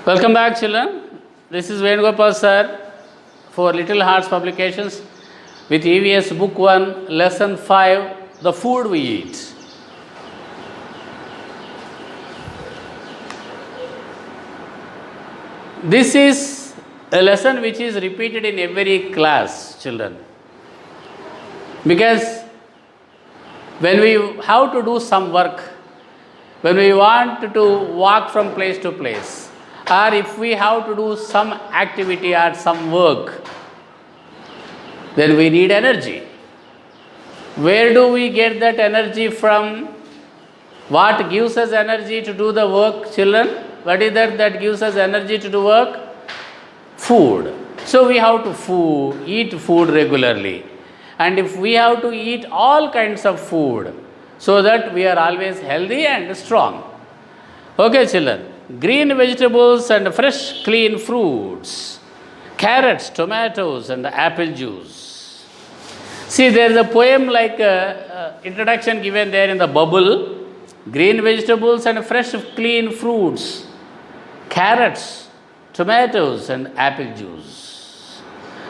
Welcome back, children. This is Venugopal sir for Little Hearts Publications with EVS Book 1, Lesson 5, The Food We Eat. This is a lesson which is repeated in every class, children. Because when we have to do some work, when we want to walk from place to place, or if we have to do some activity or some work, then we need energy. Where do we get that energy from? What gives us energy to do the work, children? What is that gives us energy to do work? Food. So we have to eat food regularly. And if we have to eat all kinds of food, so that we are always healthy and strong. Okay, children. Green vegetables and fresh, clean fruits. Carrots, tomatoes, and apple juice. See, there is a poem like introduction given there in the bubble. Green vegetables and fresh, clean fruits. Carrots, tomatoes, and apple juice.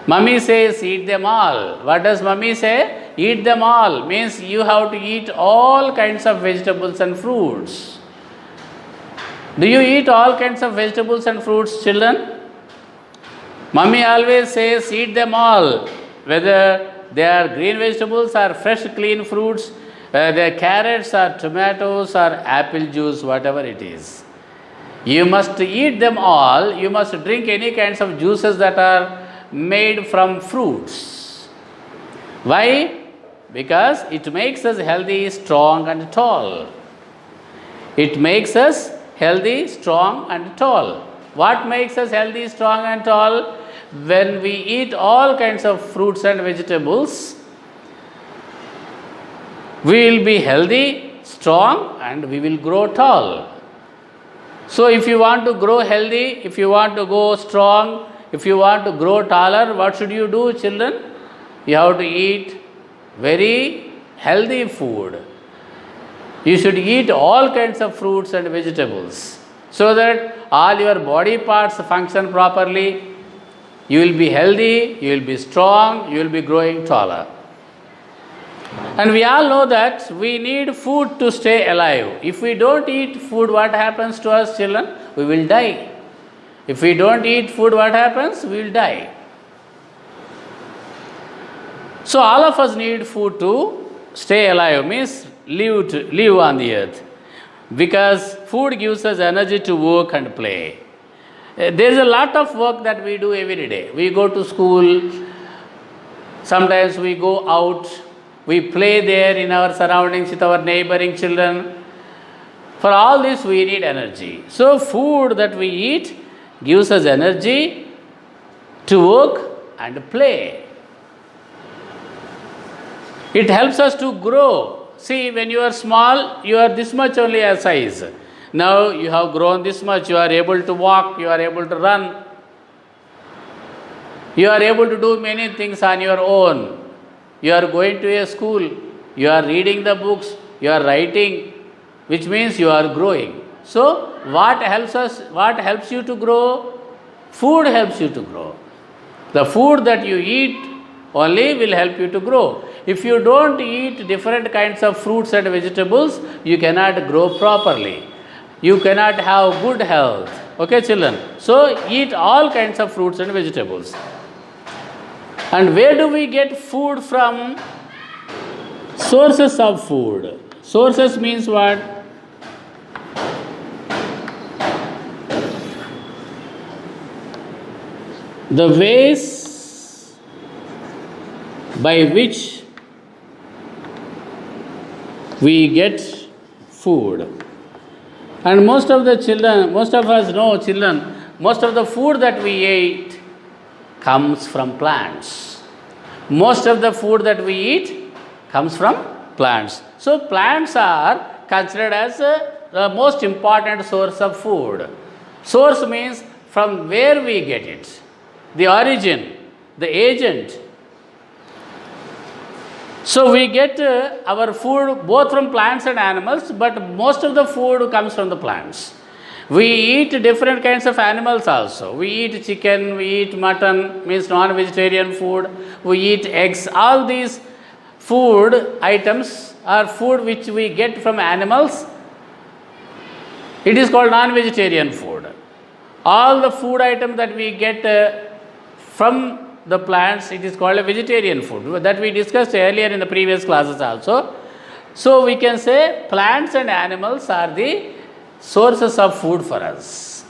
Mummy says, eat them all. What does mummy say? Eat them all. Means you have to eat all kinds of vegetables and fruits. Do you eat all kinds of vegetables and fruits, children? Mummy always says, eat them all. Whether they are green vegetables or fresh, clean fruits, whether they are carrots or tomatoes or apple juice, whatever it is. You must eat them all. You must drink any kinds of juices that are made from fruits. Why? Because it makes us healthy, strong, and tall. It makes us healthy, strong, and tall. What makes us healthy, strong, and tall? When we eat all kinds of fruits and vegetables, we will be healthy, strong, and we will grow tall. So if you want to grow healthy, if you want to go strong, if you want to grow taller, what should you do, children? You have to eat very healthy food. You should eat all kinds of fruits and vegetables so that all your body parts function properly. You will be healthy, you will be strong, you will be growing taller. And we all know that we need food to stay alive. If we don't eat food, what happens to us, children? We will die. If we don't eat food, what happens? We will die. So all of us need food to stay alive, means live on the earth. Because food gives us energy to work and play. There is a lot of work that we do every day. We go to school, sometimes we go out, we play there in our surroundings with our neighboring children. For all this we need energy. So food that we eat gives us energy to work and play. It helps us to grow. See, when you are small, you are this much only a size. Now you have grown this much, you are able to walk, you are able to run. You are able to do many things on your own. You are going to a school, you are reading the books, you are writing, which means you are growing. So what helps you to grow? Food helps you to grow. The food that you eat only will help you to grow. If you don't eat different kinds of fruits and vegetables, you cannot grow properly. You cannot have good health. Okay, children? So eat all kinds of fruits and vegetables. And where do we get food from? Sources of food. Sources means what? The ways by which we get food. And most of us know, children, most of the food that we eat comes from plants. Most of the food that we eat comes from plants. So plants are considered as the most important source of food. Source means from where we get it, the origin, the agent. So we get our food both from plants and animals, but most of the food comes from the plants. We eat different kinds of animals also. We eat chicken, we eat mutton, means non-vegetarian food. We eat eggs. All these food items are food which we get from animals. It is called non-vegetarian food. All the food items that we get from the plants, it is called a vegetarian food. That we discussed earlier in the previous classes also. So we can say plants and animals are the sources of food for us.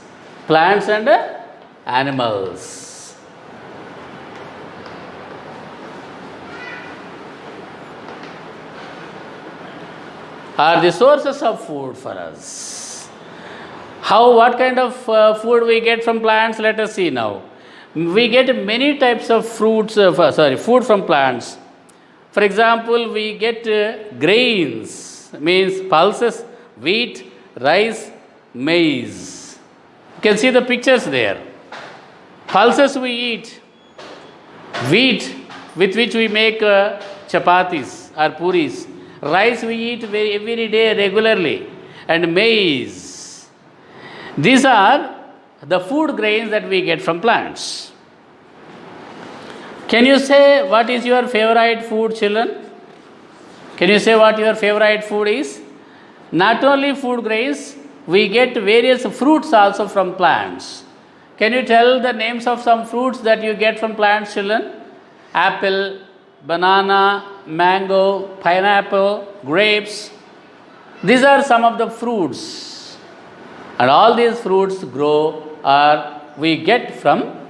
Plants and animals. Are the sources of food for us. What kind of food we get from plants? Let us see now. We get many types of food from plants. For example, we get grains, means pulses, wheat, rice, maize. You can see the pictures there. Pulses we eat, wheat with which we make chapatis or puris. Rice we eat every day regularly, and maize. These are the food grains that we get from plants. Can you say what is your favorite food, children? Can you say what your favorite food is? Not only food grains, we get various fruits also from plants. Can you tell the names of some fruits that you get from plants, children? Apple, banana, mango, pineapple, grapes. These are some of the fruits. And all these fruits grow or we get from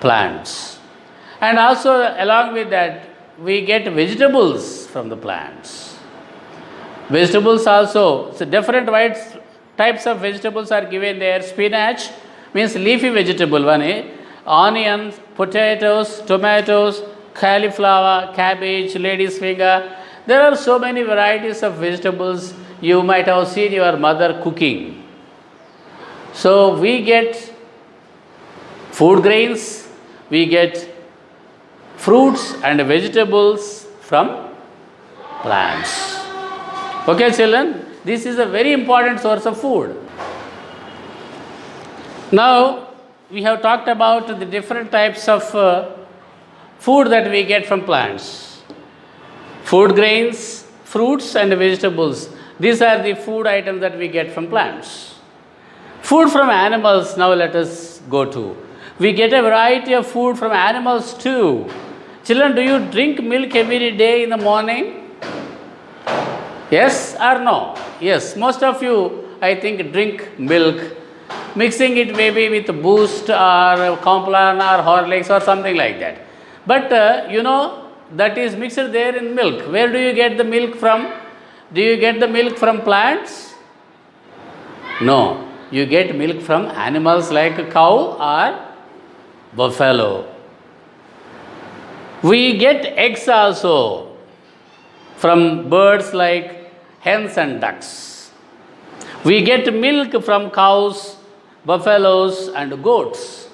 plants. And also along with that, we get vegetables from the plants. Vegetables also, so different types of vegetables are given there. Spinach means leafy vegetable, onions, potatoes, tomatoes, cauliflower, cabbage, lady's finger. There are so many varieties of vegetables you might have seen your mother cooking. So we get food grains, we get fruits and vegetables from plants. Okay, children, this is a very important source of food. Now, we have talked about the different types of food that we get from plants. Food grains, fruits and vegetables. These are the food items that we get from plants. Food from animals, now let us go to. We get a variety of food from animals too. Children, do you drink milk every day in the morning? Yes or no? Yes, most of you, I think, drink milk, mixing it maybe with Boost or Complan or Horlicks or something like that. But that is mixed there in milk. Where do you get the milk from? Do you get the milk from plants? No, you get milk from animals like a cow or buffalo. We get eggs also from birds like hens and ducks. We get milk from cows, buffaloes and goats.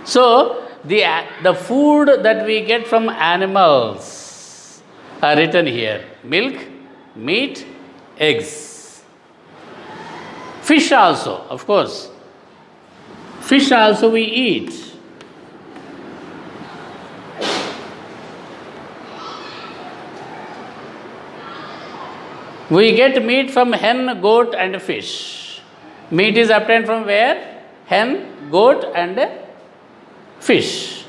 So, the food that we get from animals are written here. Milk, meat, eggs. Fish also, of course. Fish also we eat. We get meat from hen, goat and fish. Meat is obtained from where? Hen, goat and fish.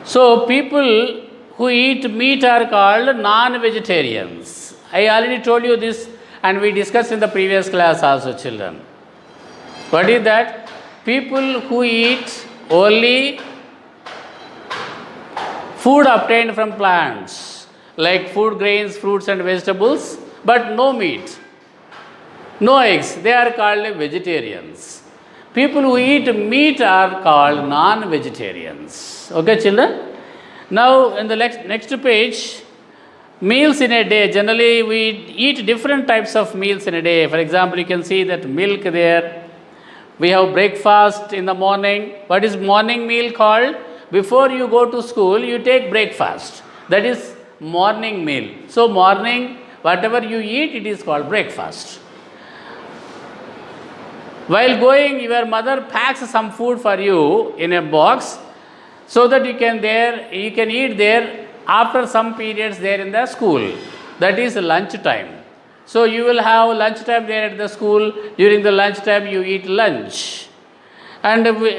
So people who eat meat are called non-vegetarians. I already told you this and we discussed in the previous class also, children. What is that? People who eat only food obtained from plants, like food grains, fruits and vegetables, but no meat, no eggs, they are called vegetarians. People who eat meat are called non-vegetarians. Okay, children? Now, in the next page, meals in a day. Generally, we eat different types of meals in a day. For example, you can see that milk there. We have breakfast in the morning. What is morning meal called? Before you go to school, you take breakfast. That is morning meal. So, morning, whatever you eat, it is called breakfast. While going, your mother packs some food for you in a box so that you can eat there after some periods there in the school. That is lunch time. So you will have lunch time there at the school. During the lunch time, you eat lunch. And we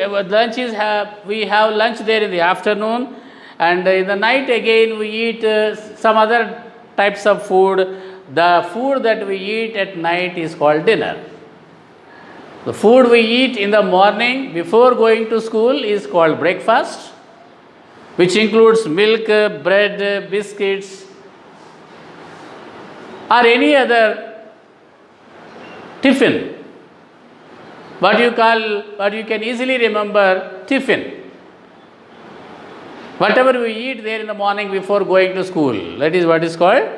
have lunch there in the afternoon, and in the night again we eat some other types of food. The food that we eat at night is called dinner. The food we eat in the morning before going to school is called breakfast, which includes milk, bread, biscuits, or any other tiffin. What you can easily remember, tiffin. Whatever we eat there in the morning before going to school, that is what is called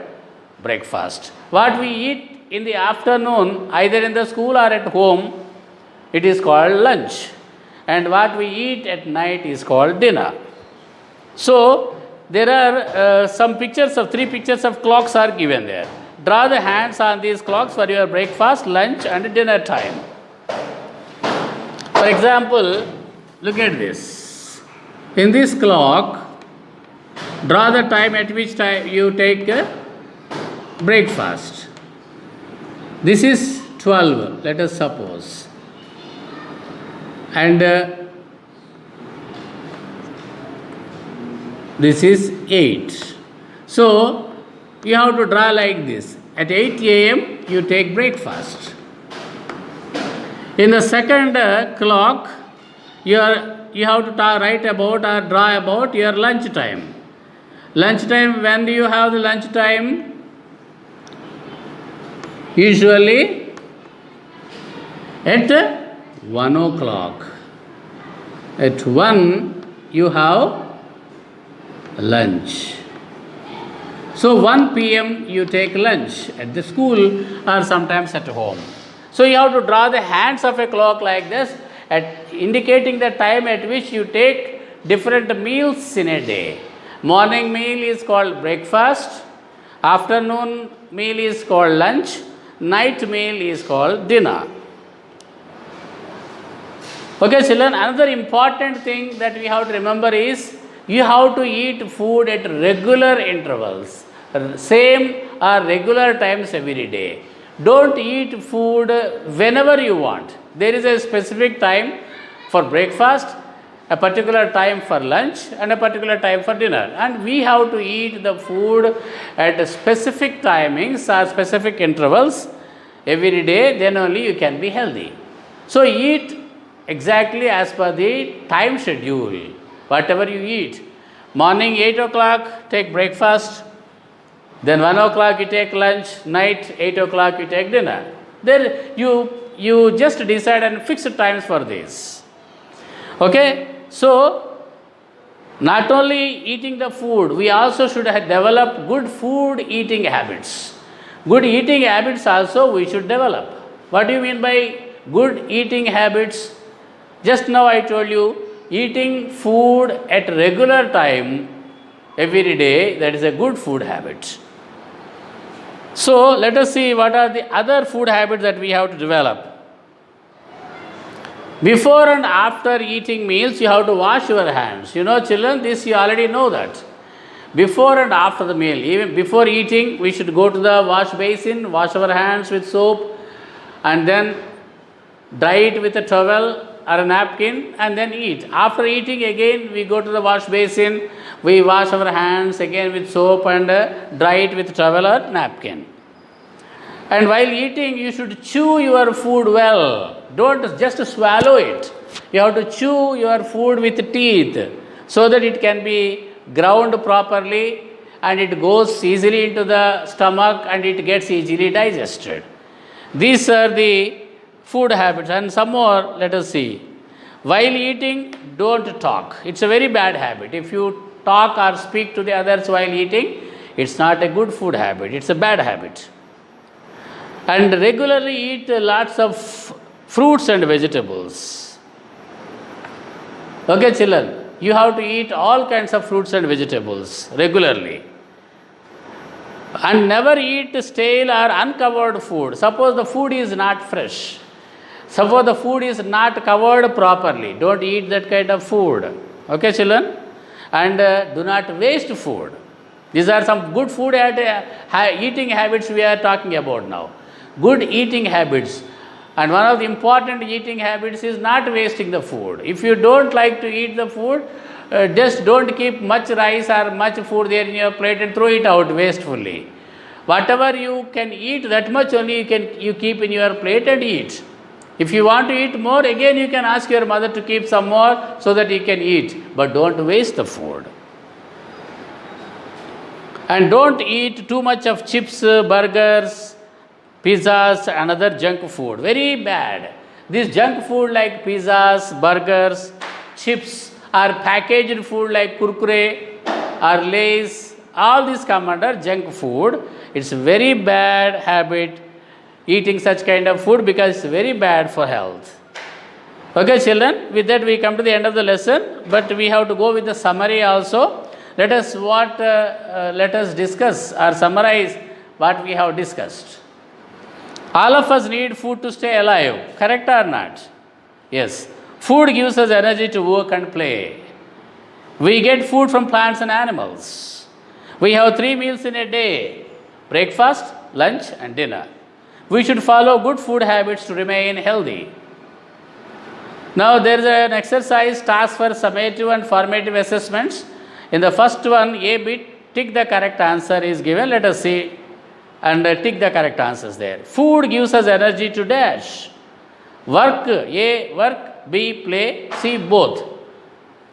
breakfast. What we eat in the afternoon, either in the school or at home, it is called lunch. And what we eat at night is called dinner. So, there are three pictures of clocks are given there. Draw the hands on these clocks for your breakfast, lunch and dinner time. For example, look at this. In this clock, draw the time at which time you take breakfast. This is 12, let us suppose. And this is 8. So, you have to draw like this. At 8 a.m., you take breakfast. In the second clock, you have to write about or draw about your lunch time. Lunch time, when do you have the lunch time? Usually at 1 o'clock. At 1, you have lunch. So 1 p.m. you take lunch at the school or sometimes at home. So you have to draw the hands of a clock like this, indicating the time at which you take different meals in a day. Morning meal is called breakfast, afternoon meal is called lunch, night meal is called dinner. Okay, children, another important thing that we have to remember is you have to eat food at regular intervals, same or regular times every day. Don't eat food whenever you want. There is a specific time for breakfast, a particular time for lunch and a particular time for dinner. And we have to eat the food at specific timings or specific intervals every day, then only you can be healthy. So eat exactly as per the time schedule, whatever you eat. Morning 8 o'clock, take breakfast. Then 1 o'clock you take lunch, night 8 o'clock you take dinner. Then you just decide and fix times for this. Okay, so not only eating the food, we also should develop good food eating habits. Good eating habits also we should develop. What do you mean by good eating habits? Just now I told you, eating food at regular time every day, that is a good food habit. So, let us see what are the other food habits that we have to develop. Before and after eating meals, you have to wash your hands. You know, children, this you already know that. Before and after the meal, even before eating, we should go to the wash basin, wash our hands with soap, and then dry it with a towel or a napkin, and then eat. After eating, again, we go to the wash basin, we wash our hands again with soap and dry it with towel or napkin. And while eating, you should chew your food well. Don't just swallow it. You have to chew your food with teeth so that it can be ground properly and it goes easily into the stomach and it gets easily digested. These are the food habits, and some more, let us see. While eating, don't talk. It's a very bad habit. If you talk or speak to the others while eating, it's not a good food habit, it's a bad habit. And regularly eat lots of fruits and vegetables. Okay, children, you have to eat all kinds of fruits and vegetables regularly. And never eat stale or uncovered food. Suppose the food is not fresh. Suppose the food is not covered properly, don't eat that kind of food. Okay, children? And do not waste food. These are some good food eating habits we are talking about now. Good eating habits. And one of the important eating habits is not wasting the food. If you don't like to eat the food, just don't keep much rice or much food there in your plate and throw it out wastefully. Whatever you can eat, that much only you keep in your plate and eat. If you want to eat more, again you can ask your mother to keep some more so that you can eat. But don't waste the food. And don't eat too much of chips, burgers, pizzas and other junk food. Very bad. This junk food like pizzas, burgers, chips or packaged food like Kurkure or Lays, all these come under junk food. It's a very bad habit eating such kind of food because it's very bad for health. Okay, children, with that we come to the end of the lesson, but we have to go with the summary also. Let us discuss or summarize what we have discussed. All of us need food to stay alive, correct or not? Yes. Food gives us energy to work and play. We get food from plants and animals. We have 3 meals in a day: breakfast, lunch and dinner. We should follow good food habits to remain healthy. Now there is an exercise task for summative and formative assessments. In the first one, A bit, tick the correct answer is given. Let us see and tick the correct answers there. Food gives us energy to dash. Work, A, work, B, play, C, both.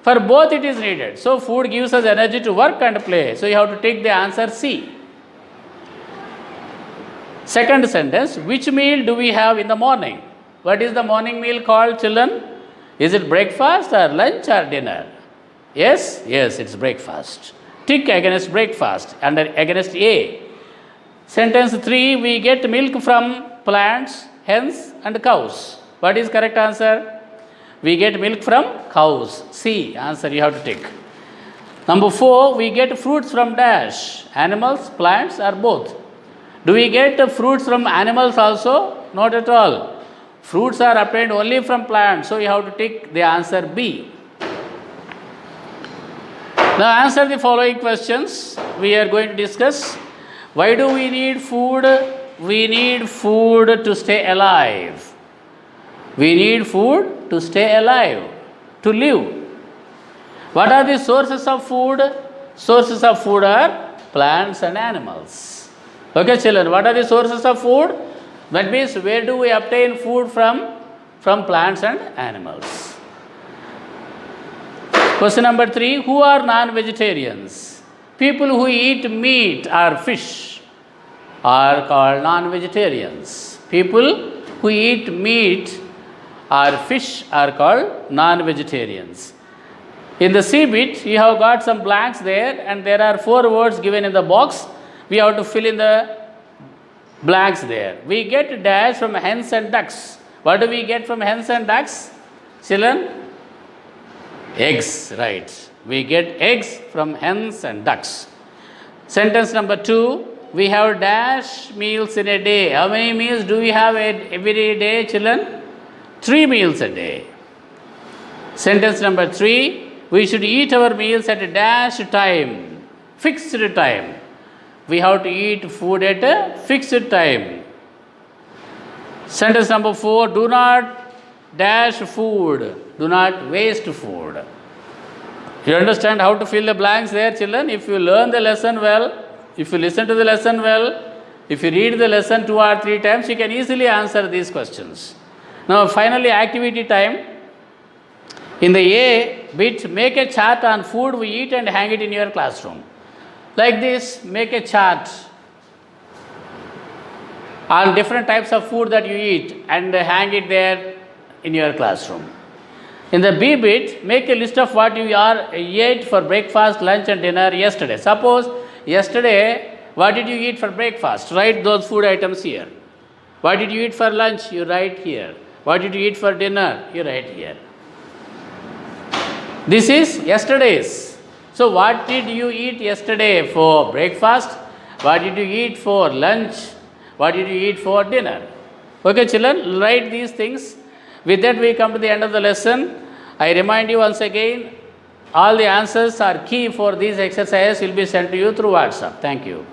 For both it is needed. So food gives us energy to work and play. So you have to take the answer C. Second sentence, which meal do we have in the morning? What is the morning meal called, children? Is it breakfast or lunch or dinner? Yes, it's breakfast. Tick against breakfast and against A. Sentence 3, we get milk from plants, hens and cows. What is correct answer? We get milk from cows. C, answer you have to tick. Number 4, we get fruits from dash. Animals, plants or both. Do we get fruits from animals also? Not at all. Fruits are obtained only from plants. So you have to tick the answer B. Now answer the following questions we are going to discuss. Why do we need food? We need food to stay alive. We need food to stay alive, to live. What are the sources of food? Sources of food are plants and animals. Okay, children, what are the sources of food? That means where do we obtain food from? From plants and animals. Question number 3, who are non-vegetarians? People who eat meat or fish are called non-vegetarians. People who eat meat or fish are called non-vegetarians. In the C bit, you have got some blanks there and there are 4 words given in the box. We have to fill in the blanks there. We get dash from hens and ducks. What do we get from hens and ducks? Children? Eggs, right. We get eggs from hens and ducks. Sentence number 2, we have dash meals in a day. How many meals do we have every day, children? 3 meals a day. Sentence number 3, we should eat our meals at a dash time, fixed time. We have to eat food at a fixed time. Sentence number 4, do not dash food, do not waste food. You understand how to fill the blanks there, children? If you learn the lesson well, if you listen to the lesson well, if you read the lesson 2 or 3 times, you can easily answer these questions. Now finally, activity time. In the A bit, make a chart on food we eat and hang it in your classroom. Like this, make a chart on different types of food that you eat and hang it there in your classroom. In the B bit, make a list of what you ate for breakfast, lunch and dinner yesterday. Suppose yesterday, what did you eat for breakfast? Write those food items here. What did you eat for lunch? You write here. What did you eat for dinner? You write here. This is yesterday's. So what did you eat yesterday for breakfast? What did you eat for lunch? What did you eat for dinner? Okay, children, write these things With that, we come to the end of the lesson. I remind you once again, all the answers are key for these exercises will be sent to you through WhatsApp. Thank you.